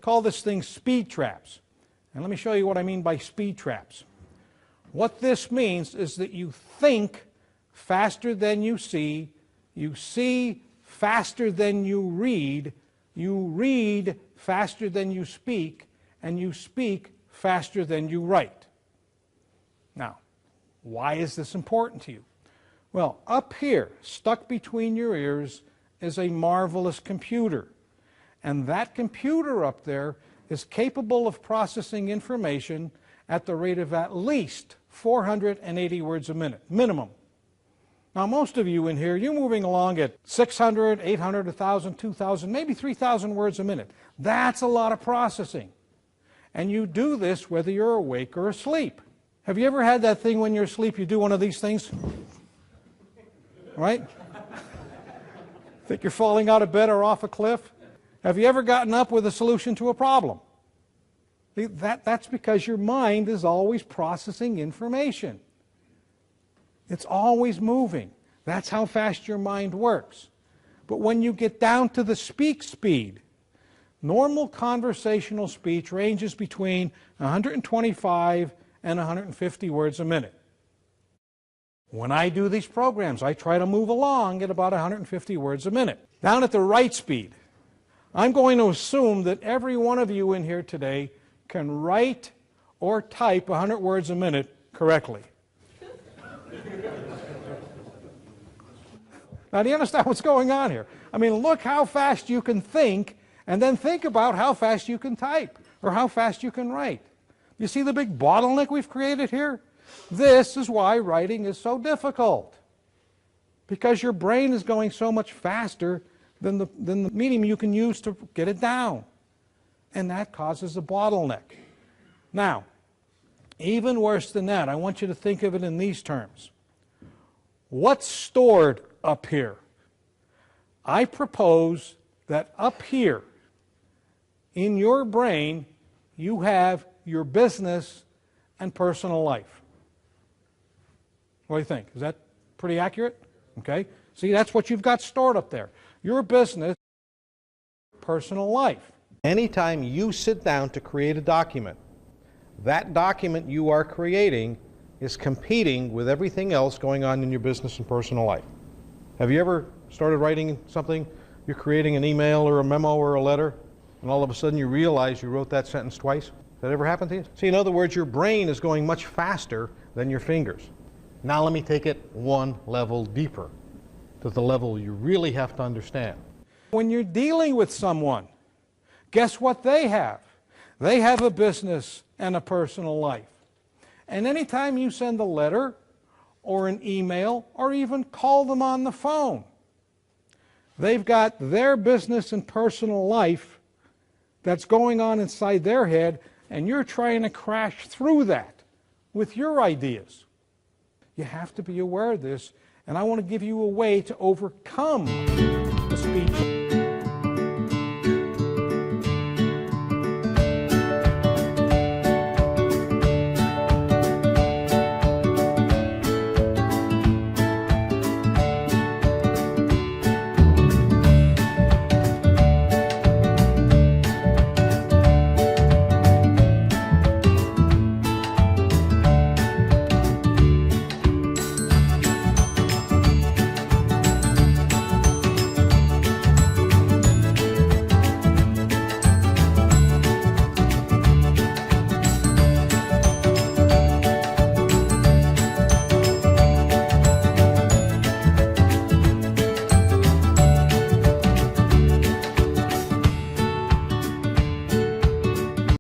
call this thing speed traps. And let me show you what I mean by speed traps. What this means is that you think faster than you see faster than you read faster than you speak, and you speak faster than you write. Now, why is this important to you? Well, up here, stuck between your ears, is a marvelous computer. And that computer up there is capable of processing information at the rate of at least 480 words a minute, minimum. Now, most of you in here, you're moving along at 600, 800, 1,000, 2,000, maybe 3,000 words a minute. That's a lot of processing. And you do this whether you're awake or asleep. Have you ever had that thing when you're asleep, you do one of these things? Right? Think you're falling out of bed or off a cliff? Have you ever gotten up with a solution to a problem? That's because your mind is always processing information. It's always moving. That's how fast your mind works. But when you get down to the speak speed, normal conversational speech ranges between 125 and 150 words a minute. When I do these programs, I try to move along at about 150 words a minute. Down at the write speed, I'm going to assume that every one of you in here today can write or type 100 words a minute correctly. Now, do you understand what's going on here? I mean, look how fast you can think, and then think about how fast you can type, or how fast you can write. You see the big bottleneck we've created here? This is why writing is so difficult. Because your brain is going so much faster than the medium you can use to get it down. And that causes a bottleneck. Now, even worse than that, I want you to think of it in these terms. What's stored up here? I propose that up here in your brain you have your business and personal life. What do you think? Is that pretty accurate? Okay. See, that's what you've got stored up there. Your business, personal life. Anytime you sit down to create a document, that document you are creating is competing with everything else going on in your business and personal life. Have you ever started writing something? You're creating an email or a memo or a letter, and all of a sudden you realize you wrote that sentence twice? Has that ever happened to you? See, in other words, your brain is going much faster than your fingers. Now let me take it one level deeper, to the level you really have to understand. When you're dealing with someone, guess what they have? They have a business and a personal life. And anytime you send a letter or an email or even call them on the phone, they've got their business and personal life that's going on inside their head, and you're trying to crash through that with your ideas. You have to be aware of this, and I want to give you a way to overcome the speech.